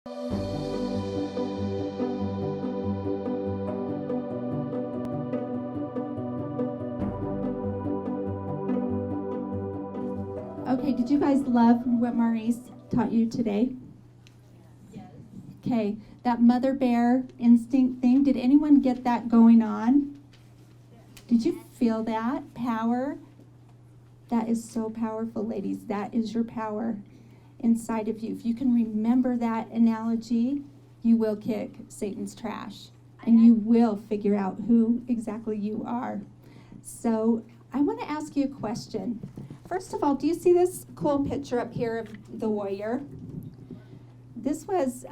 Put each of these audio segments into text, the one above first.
Okay, did you guys love what Maurice taught you today? Yes. Okay, that mother bear instinct thing, did anyone get that going on? Did you feel that power? That is so powerful, ladies. That is your power inside of you. If you can remember that analogy, you will kick Satan's trash and you will figure out who exactly you are. So I want to ask you a question. First of all, do you see this cool picture up here of the warrior? This was,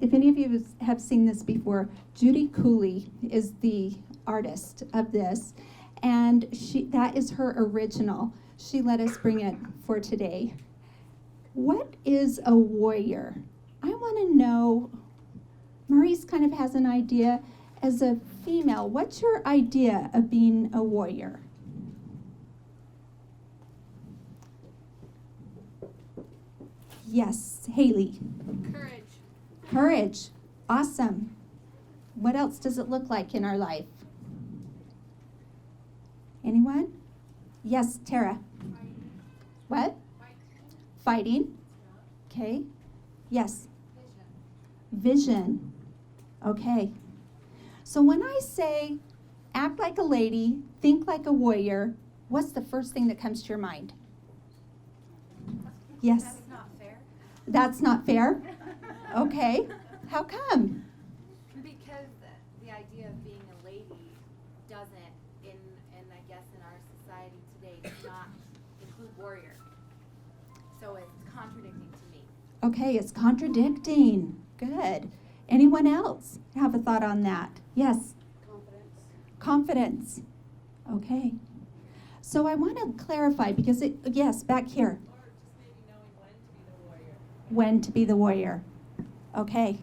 if any of you have seen this before, Judy Cooley is the artist of this, and that is her original. She let us bring it for today. What is a warrior? I want to know, Maurice kind of has an idea. As a female, what's your idea of being a warrior? Yes, Haley. Courage. Courage. Awesome. What else does it look like in our life? Anyone? Yes, Tara. Fighting. What? Fighting. Okay. Yes. Vision. Okay. So when I say act like a lady, think like a warrior, what's the first thing that comes to your mind? Yes. That's not fair. That's not fair? Okay. How come? Because the idea of being a lady doesn't, I guess in our society today, does not include warrior. So it's contradicting to me. Okay, it's contradicting. Good. Anyone else have a thought on that? Yes. Confidence. Okay. So I want to clarify because yes, back here. Or just maybe knowing when to be the warrior. When to be the warrior. Okay.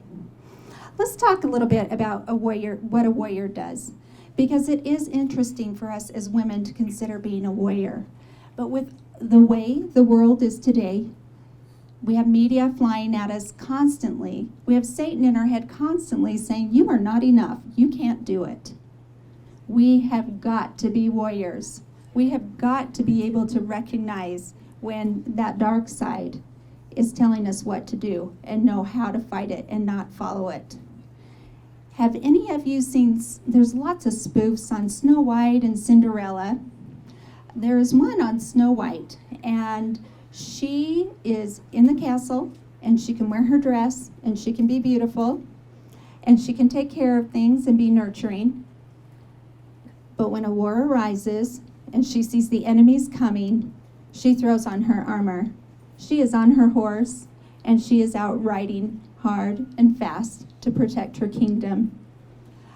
Let's talk a little bit about a warrior, what a warrior does. Because it is interesting for us as women to consider being a warrior. But with the way the world is today, we have media flying at us constantly. We have Satan in our head constantly saying, you are not enough. You can't do it. We have got to be warriors. We have got to be able to recognize when that dark side is telling us what to do and know how to fight it and not follow it. Have any of you seen, there's lots of spoofs on Snow White and Cinderella. There is one on Snow White, and she is in the castle, and she can wear her dress, and she can be beautiful, and she can take care of things and be nurturing. But when a war arises, and she sees the enemies coming, she throws on her armor. She is on her horse, and she is out riding hard and fast to protect her kingdom.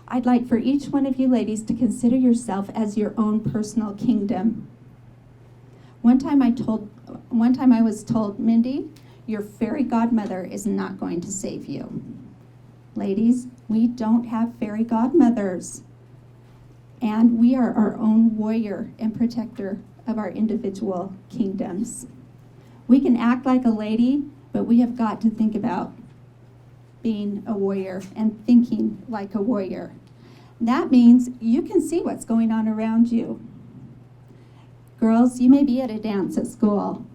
I'd like for each one of you ladies to consider yourself as your own personal kingdom. One time I was told, Mindy, your fairy godmother is not going to save you. Ladies, we don't have fairy godmothers. And we are our own warrior and protector of our individual kingdoms. We can act like a lady, but we have got to think about being a warrior and thinking like a warrior. That means you can see what's going on around you. Girls, you may be at a dance at school.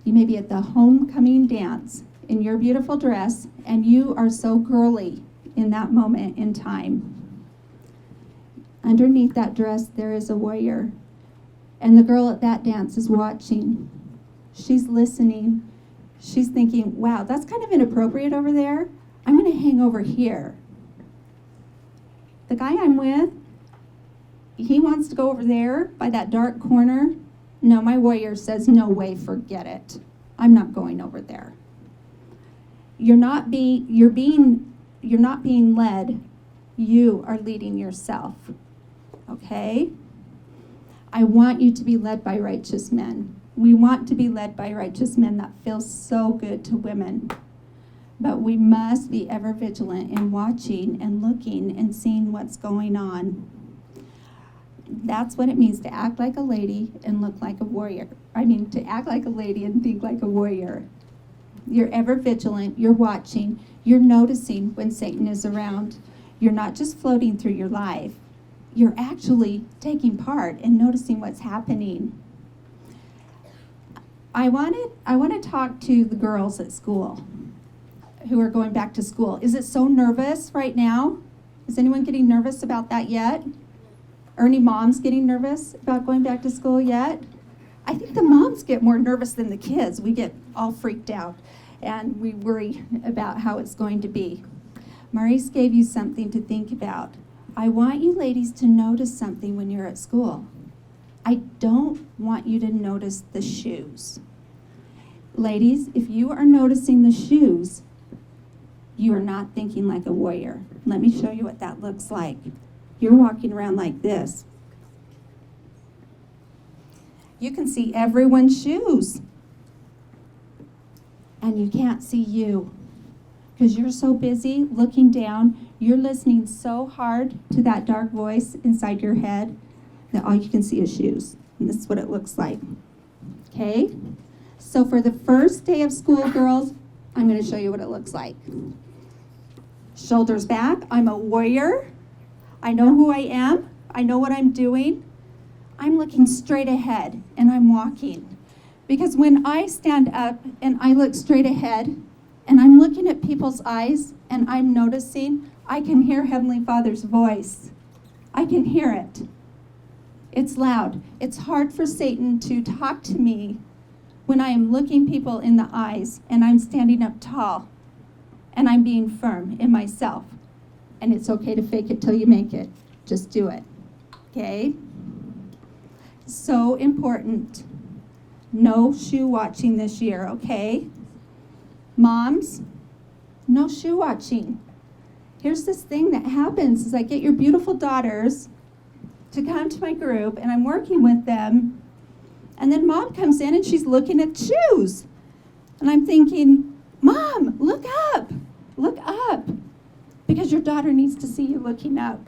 You may be at the homecoming dance in your beautiful dress, and you are so girly in that moment in time. Underneath that dress, there is a warrior, and the girl at that dance is watching. She's listening. She's thinking, wow, that's kind of inappropriate over there. I'm going to hang over here. The guy I'm with, he wants to go over there by that dark corner. No, my warrior says, no way, forget it. I'm not going over there. You're not being led. You are leading yourself. Okay? I want you to be led by righteous men. We want to be led by righteous men. That feels so good to women. But we must be ever vigilant in watching and looking and seeing what's going on. That's what it means to act like a lady and look like a warrior. To act like a lady and think like a warrior. You're ever vigilant. You're watching. You're noticing when Satan is around. You're not just floating through your life. You're actually taking part and noticing what's happening. I want to talk to the girls at school who are going back to school. Is it so nervous right now? Is anyone getting nervous about that yet? Are any moms getting nervous about going back to school yet? I think the moms get more nervous than the kids. We get all freaked out and we worry about how it's going to be. Maurice gave you something to think about. I want you ladies to notice something when you're at school. I don't want you to notice the shoes. Ladies, if you are noticing the shoes, you are not thinking like a warrior. Let me show you what that looks like. You're walking around like this. You can see everyone's shoes. And you can't see you. Because you're so busy looking down, you're listening so hard to that dark voice inside your head that all you can see is shoes. And this is what it looks like. Okay? So for the first day of school, girls, I'm going to show you what it looks like. Shoulders back. I'm a warrior. I know who I am. I know what I'm doing. I'm looking straight ahead and I'm walking. Because when I stand up and I look straight ahead and I'm looking at people's eyes and I'm noticing, I can hear Heavenly Father's voice. I can hear it. It's loud. It's hard for Satan to talk to me when I am looking people in the eyes and I'm standing up tall and I'm being firm in myself. And it's okay to fake it till you make it. Just do it. Okay? So important. No shoe watching this year, okay? Moms, no shoe watching. Here's this thing that happens is I get your beautiful daughters to come to my group and I'm working with them. And then mom comes in and she's looking at shoes. And I'm thinking, Mom, look up. Look up. Because your daughter needs to see you looking up.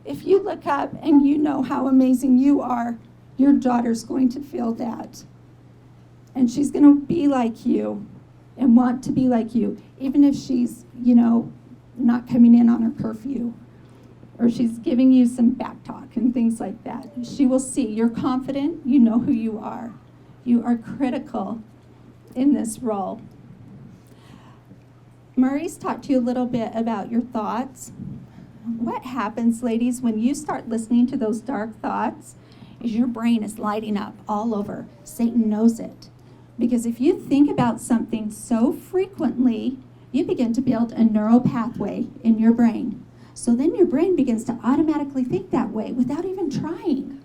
If you look up and you know how amazing you are, your daughter's going to feel that. And she's going to be like you and want to be like you, even if she's, not coming in on her curfew or she's giving you some back talk and things like that. She will see you're confident, you know who you are. You are critical in this role. Maurice talked to you a little bit about your thoughts. What happens, ladies, when you start listening to those dark thoughts is your brain is lighting up all over. Satan knows it. Because if you think about something so frequently, you begin to build a neural pathway in your brain. So then your brain begins to automatically think that way without even trying.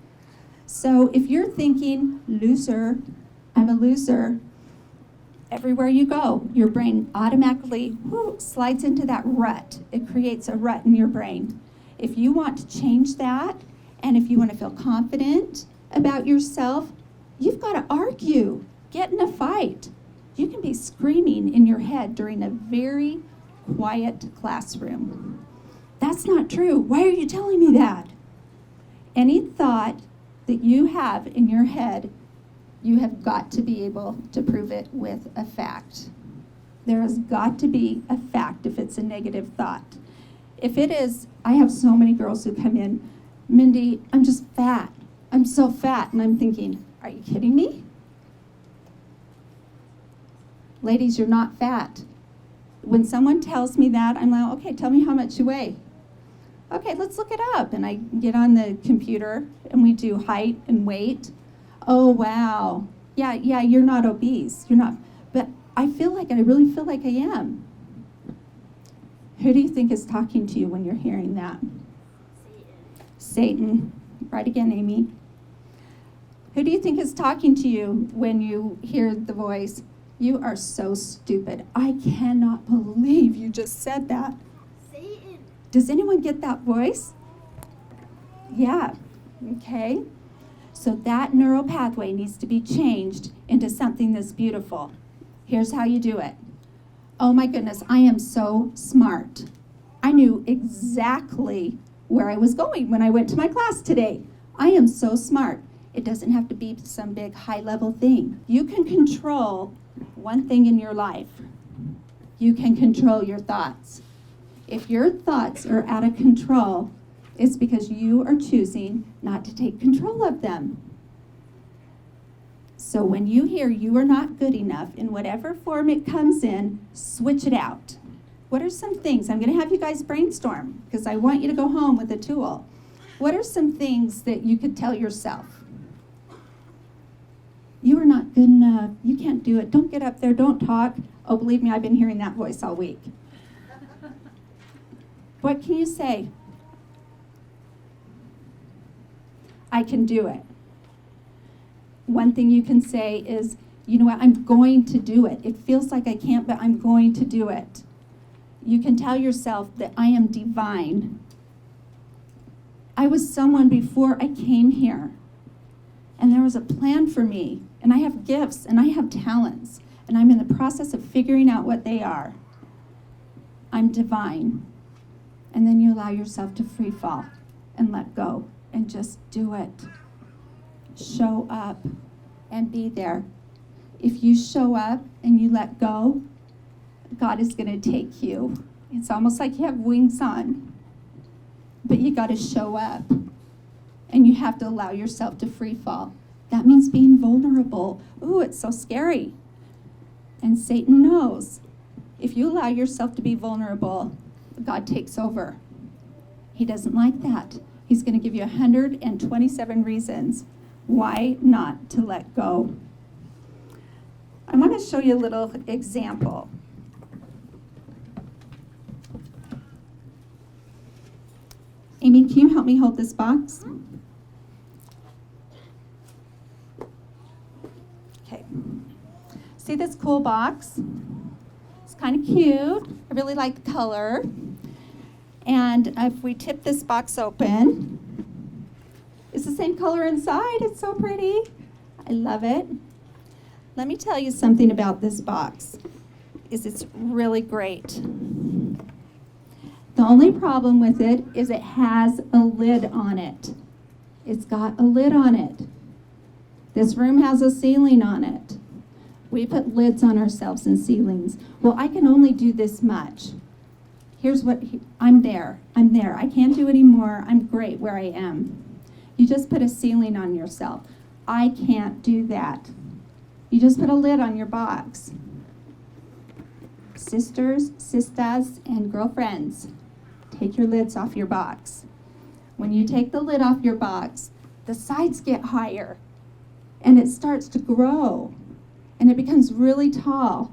So if you're thinking, loser, I'm a loser, everywhere you go, your brain automatically slides into that rut. It creates a rut in your brain. If you want to change that, and if you want to feel confident about yourself, you've got to argue. Get in a fight. You can be screaming in your head during a very quiet classroom. That's not true. Why are you telling me that? Any thought that you have in your head, you have got to be able to prove it with a fact. There has got to be a fact if it's a negative thought. If it is, I have so many girls who come in, Mindy, I'm just fat. I'm so fat. And I'm thinking, are you kidding me? Ladies, you're not fat. When someone tells me that, I'm like, okay, tell me how much you weigh. Okay, let's look it up. And I get on the computer and we do height and weight. Oh, wow. Yeah, you're not obese. You're not. But I really feel like I am. Who do you think is talking to you when you're hearing that? Satan. Right again, Amy. Who do you think is talking to you when you hear the voice? You are so stupid. I cannot believe you just said that. Satan. Does anyone get that voice? Yeah. Okay. So that neural pathway needs to be changed into something that's beautiful. Here's how you do it. Oh my goodness, I am so smart. I knew exactly where I was going when I went to my class today. I am so smart. It doesn't have to be some big high-level thing. You can control one thing in your life. You can control your thoughts. If your thoughts are out of control, it's because you are choosing not to take control of them. So when you hear you are not good enough, in whatever form it comes in, switch it out. What are some things? I'm going to have you guys brainstorm because I want you to go home with a tool. What are some things that you could tell yourself? You are not good enough. You can't do it. Don't get up there. Don't talk. Oh, believe me, I've been hearing that voice all week. What can you say? I can do it. One thing you can say is, you know what, I'm going to do it. It feels like I can't, but I'm going to do it. You can tell yourself that I am divine. I was someone before I came here, and there was a plan for me, and I have gifts, and I have talents, and I'm in the process of figuring out what they are. I'm divine. And then you allow yourself to free fall and let go and just do it. Show up and be there. If you show up and you let go, God is going to take you. It's almost like you have wings on, but you got to show up, and you have to allow yourself to free fall. That means being vulnerable. Ooh, it's so scary. And Satan knows. If you allow yourself to be vulnerable, God takes over. He doesn't like that. He's going to give you 127 reasons why not to let go. I want to show you a little example. Amy, can you help me hold this box? Okay. See this cool box? It's kind of cute. I really like the color. And if we tip this box open, it's the same color inside. It's so pretty. I love it. Let me tell you something about this box. It's really great. The only problem with it is it has a lid on it. It's got a lid on it. This room has a ceiling on it. We put lids on ourselves and ceilings. Well, I can only do this much. Here's what, I'm there. I can't do any more. I'm great where I am. You just put a ceiling on yourself. I can't do that. You just put a lid on your box. Sisters, sistas, and girlfriends, take your lids off your box. When you take the lid off your box, the sides get higher, and it starts to grow, and it becomes really tall,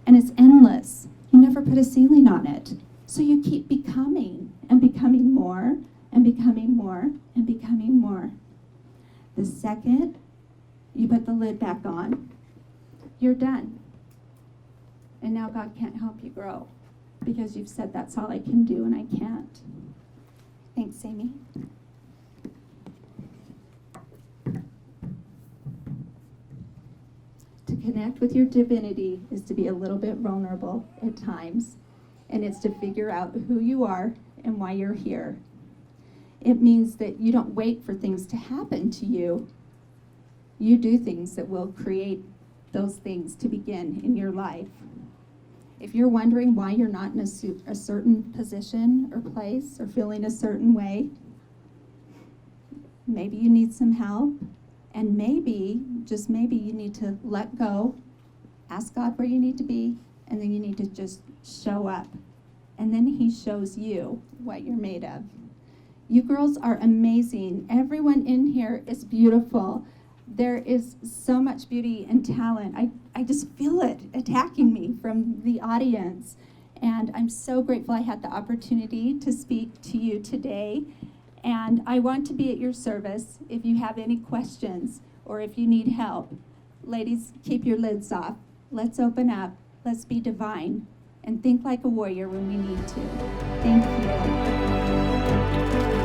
and it's endless. You never put a ceiling on it. So you keep becoming and becoming more and becoming more and becoming more. The second you put the lid back on, you're done. And now God can't help you grow because you've said that's all I can do and I can't. Thanks, Amy. To connect with your divinity is to be a little bit vulnerable at times, and it's to figure out who you are and why you're here. It means that you don't wait for things to happen to you. You do things that will create those things to begin in your life. If you're wondering why you're not in a certain position or place or feeling a certain way, maybe you need some help. And maybe, just maybe, you need to let go, ask God where you need to be, and then you need to just show up. And then He shows you what you're made of. You girls are amazing. Everyone in here is beautiful. There is so much beauty and talent. I just feel it attacking me from the audience. And I'm so grateful I had the opportunity to speak to you today. And I want to be at your service if you have any questions or if you need help. Ladies, keep your lids off. Let's open up. Let's be divine and think like a warrior when we need to. Thank you.